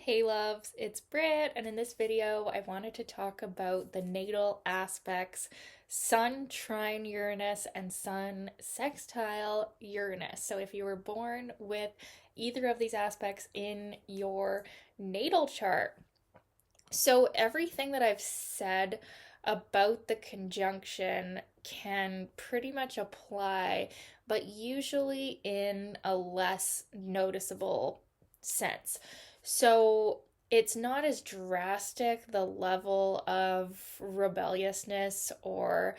Hey loves, it's Britt, and in this video I wanted to talk about the natal aspects Sun trine Uranus and Sun sextile Uranus. So if you were born with either of these aspects in your natal chart, so everything that I've said about the conjunction can pretty much apply, but usually in a less noticeable sense. So it's not as drastic the level of rebelliousness or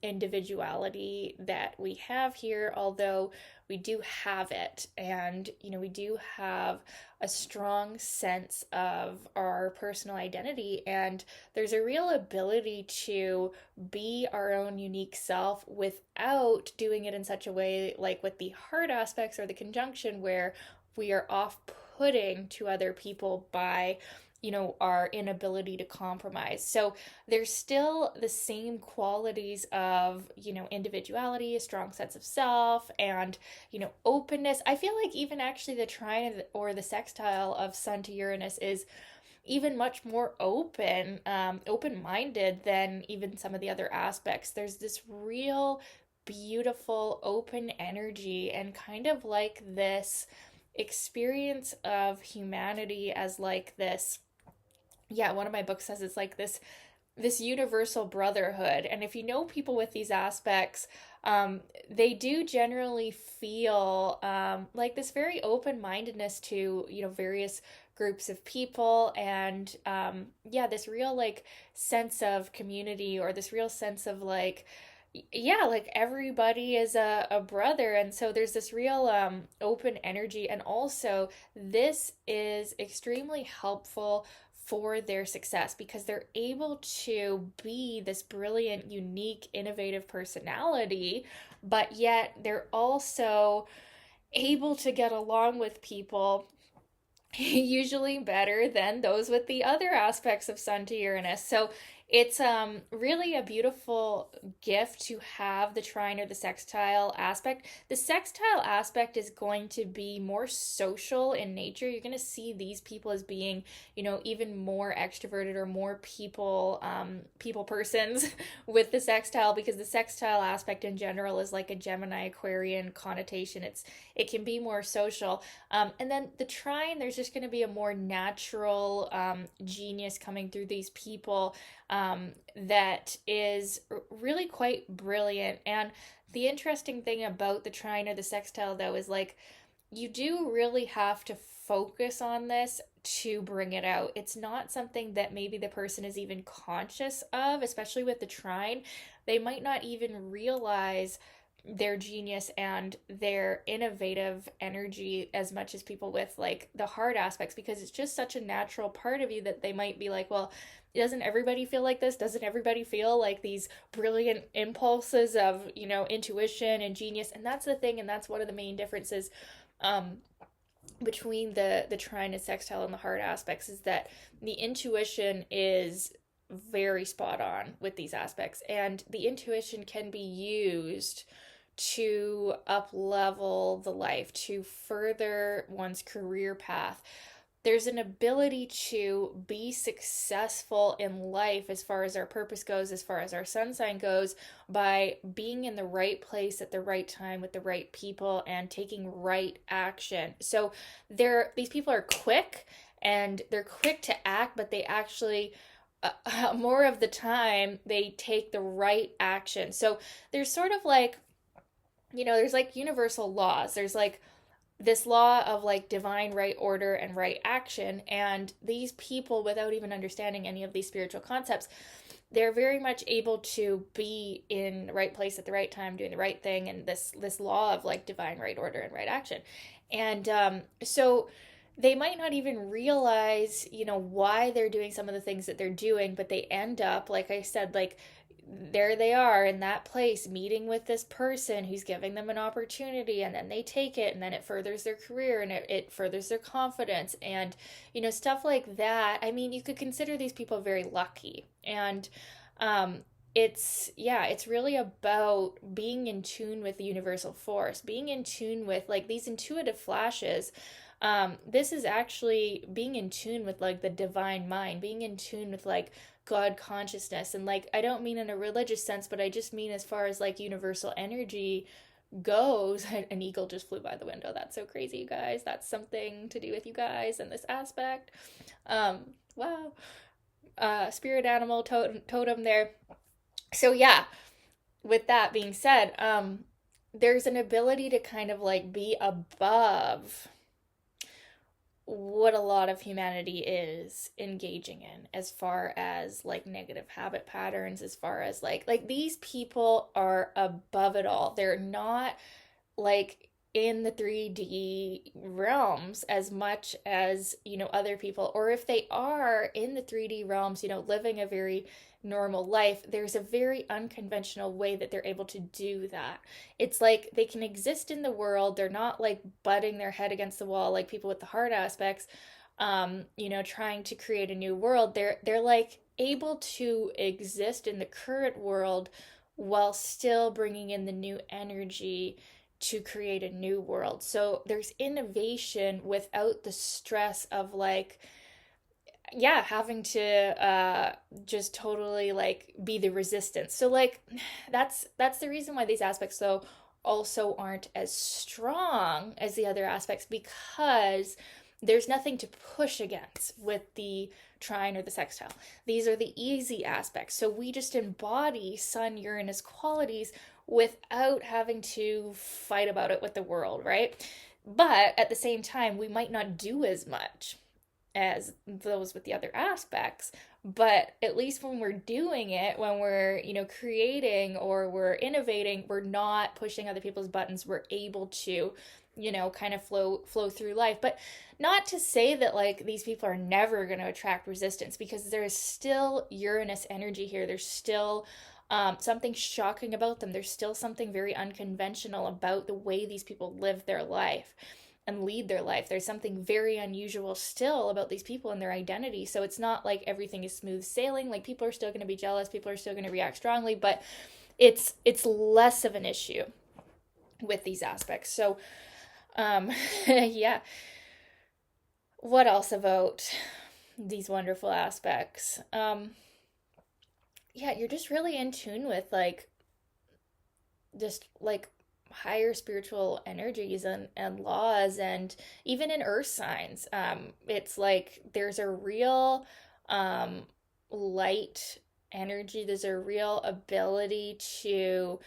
individuality that we have here, although we do have it. And, we do have a strong sense of our personal identity. And there's a real ability to be our own unique self without doing it in such a way, like with the hard aspects or the conjunction, where we are off putting to other people by our inability to compromise. So there's still the same qualities of individuality, a strong sense of self, and openness. I feel like even actually the trine or the sextile of Sun to Uranus is even much more open-minded than even some of the other aspects. There's this real beautiful open energy and kind of like this experience of humanity as like this. Yeah, one of my books says it's like this universal brotherhood. And if you know people with these aspects, they do generally feel like this very open mindedness to various groups of people, and yeah, this real like sense of community, or this real sense of like, yeah, like everybody is a brother. And so there's this real open energy, and also this is extremely helpful for their success because they're able to be this brilliant, unique, innovative personality, but yet they're also able to get along with people usually better than those with the other aspects of Sun to Uranus. So it's really a beautiful gift to have the trine or the sextile aspect. The sextile aspect is going to be more social in nature. You're going to see these people as being, even more extroverted or more people persons with the sextile, because the sextile aspect in general is like a Gemini Aquarian connotation. It can be more social. And then the trine, there's just going to be a more natural genius coming through these people that is really quite brilliant. And the interesting thing about the trine or the sextile, though, is like you do really have to focus on this to bring it out. It's not something that maybe the person is even conscious of, especially with the trine. They might not even realize their genius and their innovative energy as much as people with like the hard aspects, because it's just such a natural part of you that they might be like, well, doesn't everybody feel like this? Doesn't everybody feel like these brilliant impulses of, intuition and genius? And that's the thing, and that's one of the main differences um between the trine and sextile and the hard aspects, is that the intuition is very spot on with these aspects, and the intuition can be used to up level the life, to further one's career path. There's an ability to be successful in life as far as our purpose goes, as far as our sun sign goes, by being in the right place at the right time with the right people and taking right action. So these people are quick, and they're quick to act, but they actually more of the time they take the right action. So there's sort of like, there's like universal laws. There's like this law of like divine right order and right action. And these people, without even understanding any of these spiritual concepts, they're very much able to be in the right place at the right time, doing the right thing, and this law of like divine right order and right action. And so they might not even realize, why they're doing some of the things that they're doing, but they end up, like I said, like there they are in that place meeting with this person who's giving them an opportunity, and then they take it, and then it furthers their career, and it furthers their confidence, and stuff like that. I mean, you could consider these people very lucky. And it's really about being in tune with the universal force, being in tune with like these intuitive flashes. This is actually being in tune with like the divine mind, being in tune with like God consciousness. And like, I don't mean in a religious sense, but I just mean as far as like universal energy goes. An eagle just flew by the window. That's so crazy, you guys. That's something to do with you guys in this aspect. Um, wow. Spirit animal totem there. So yeah, with that being said, there's an ability to kind of like be above what a lot of humanity is engaging in as far as like negative habit patterns, as far as like these people are above it all. They're not like in the 3D realms as much as, other people. Or if they are in the 3D realms, living a very normal life, there's a very unconventional way that they're able to do that. It's like they can exist in the world. They're not like butting their head against the wall like people with the hard aspects, trying to create a new world. They're like able to exist in the current world while still bringing in the new energy to create a new world. So there's innovation without the stress of like, yeah, having to just totally like be the resistance. So like that's the reason why these aspects though also aren't as strong as the other aspects, because there's nothing to push against with the trine or the sextile. These are the easy aspects. So we just embody Sun Uranus qualities without having to fight about it with the world, right? But at the same time, we might not do as much as those with the other aspects, but at least when we're doing it, when we're creating or we're innovating, we're not pushing other people's buttons. We're able to kind of flow through life. But not to say that like these people are never going to attract resistance, because there is still Uranus energy here. There's still something shocking about them. There's still something very unconventional about the way these people live their life and lead their life. There's something very unusual still about these people and their identity. So it's not like everything is smooth sailing. Like people are still going to be jealous, people are still going to react strongly, but it's less of an issue with these aspects. So yeah. What else about these wonderful aspects? Yeah, you're just really in tune with like just like higher spiritual energies and laws, and even in earth signs, it's like there's a real um light energy. There's a real ability to,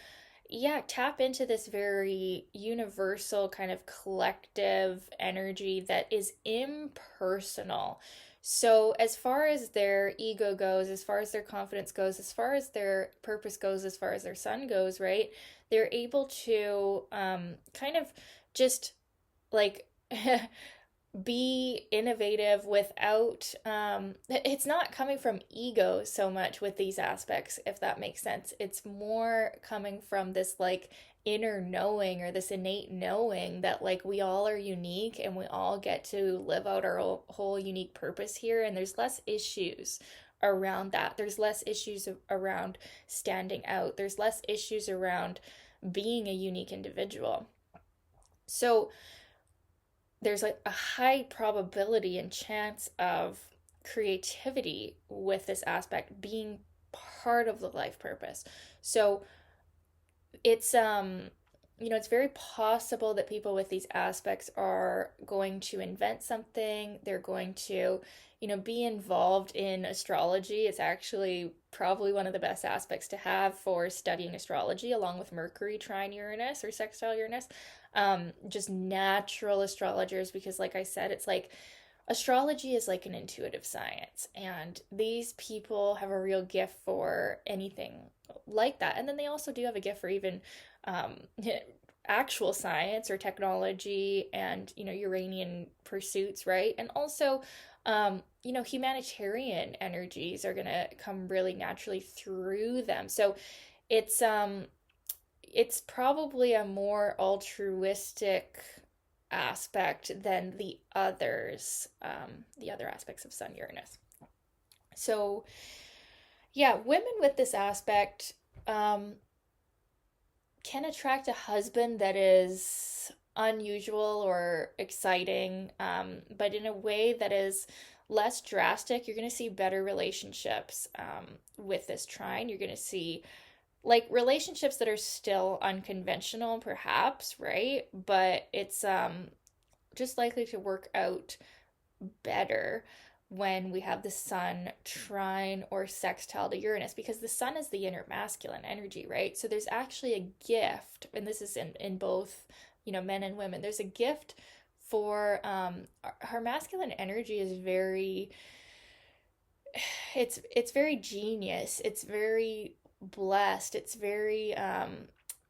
yeah, tap into this very universal kind of collective energy that is impersonal. So, as far as their ego goes, as far as their confidence goes, as far as their purpose goes, as far as their sun goes, right? They're able to kind of just like be innovative without it's not coming from ego so much with these aspects, if that makes sense. It's more coming from this like inner knowing, or this innate knowing that like we all are unique and we all get to live out our whole unique purpose here, and there's less issues around that. There's less issues around standing out. There's less issues around being a unique individual. So there's like a high probability and chance of creativity with this aspect being part of the life purpose. So it's it's very possible that people with these aspects are going to invent something. They're going to be involved in astrology. It's actually probably one of the best aspects to have for studying astrology, along with Mercury trine Uranus or sextile Uranus. Just natural astrologers, because like I said, it's like astrology is like an intuitive science, and these people have a real gift for anything like that. And then they also do have a gift for even um, actual science or technology and Uranian pursuits, right? And also humanitarian energies are gonna come really naturally through them. So it's probably a more altruistic aspect than the other aspects of Sun Uranus. So, yeah, women with this aspect can attract a husband that is unusual or exciting, but in a way that is less drastic. You're going to see better relationships with this trine. You're going to see like relationships that are still unconventional, perhaps, right? But it's just likely to work out better when we have the sun trine or sextile to Uranus, because the sun is the inner masculine energy, right? So there's actually a gift, and this is in both, men and women. There's a gift for her masculine energy is very, it's very genius. It's very blessed. It's very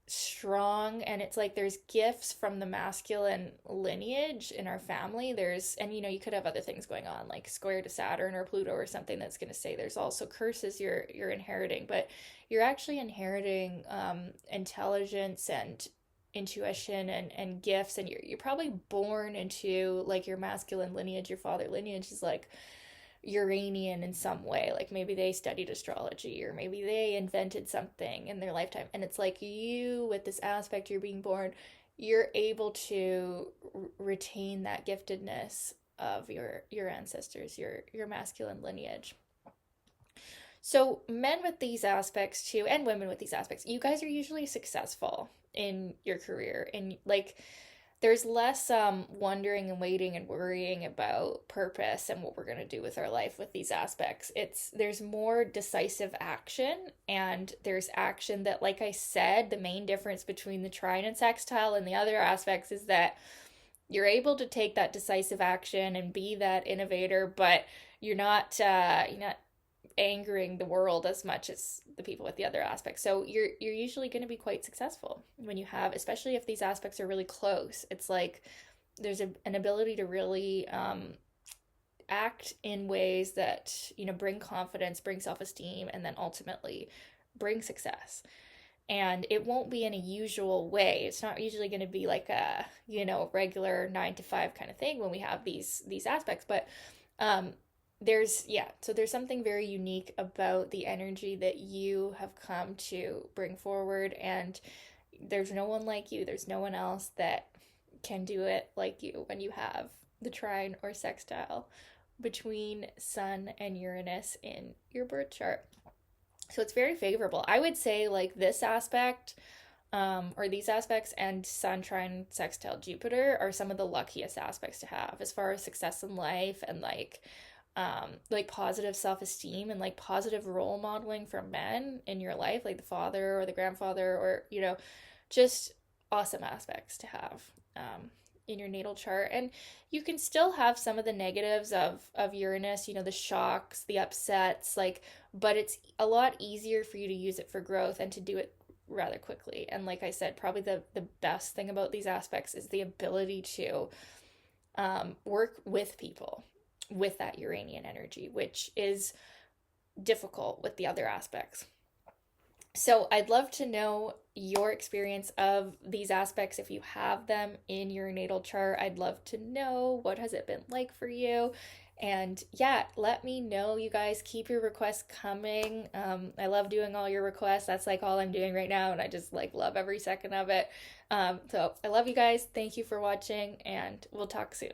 strong, and it's like there's gifts from the masculine lineage in our family. There's, and you could have other things going on like square to Saturn or Pluto or something that's going to say there's also curses you're inheriting, but you're actually inheriting intelligence and intuition and gifts, and you're probably born into like your masculine lineage. Your father lineage is like Uranian in some way. Like maybe they studied astrology or maybe they invented something in their lifetime. And it's like you, with this aspect, you're being born, you're able to retain that giftedness of your ancestors, your masculine lineage. So men with these aspects too, and women with these aspects, you guys are usually successful in your career, and like there's less wondering and waiting and worrying about purpose and what we're going to do with our life with these aspects. There's more decisive action, and there's action that, like I said, the main difference between the trine and sextile and the other aspects is that you're able to take that decisive action and be that innovator, but you're not angering the world as much as the people with the other aspects. So you're usually going to be quite successful when you have, especially if these aspects are really close. It's like there's an ability to really act in ways that bring confidence, bring self-esteem, and then ultimately bring success. And it won't be in a usual way. It's not usually going to be like a regular 9 to 5 kind of thing when we have these aspects, but there's something very unique about the energy that you have come to bring forward, and there's no one like you. There's no one else that can do it like you when you have the trine or sextile between Sun and Uranus in your birth chart. So it's very favorable. I would say like this aspect, or these aspects, and Sun trine sextile Jupiter are some of the luckiest aspects to have as far as success in life, and like positive self-esteem and like positive role modeling for men in your life, like the father or the grandfather, or just awesome aspects to have in your natal chart. And you can still have some of the negatives of Uranus, the shocks, the upsets, like, but it's a lot easier for you to use it for growth and to do it rather quickly. And like I said, probably the best thing about these aspects is the ability to work with people with that Uranian energy, which is difficult with the other aspects. So I'd love to know your experience of these aspects. If you have them in your natal chart, I'd love to know, what has it been like for you? And yeah, let me know, you guys. Keep your requests coming. I love doing all your requests. That's like all I'm doing right now, and I just like love every second of it. So I love you guys. Thank you for watching, and we'll talk soon.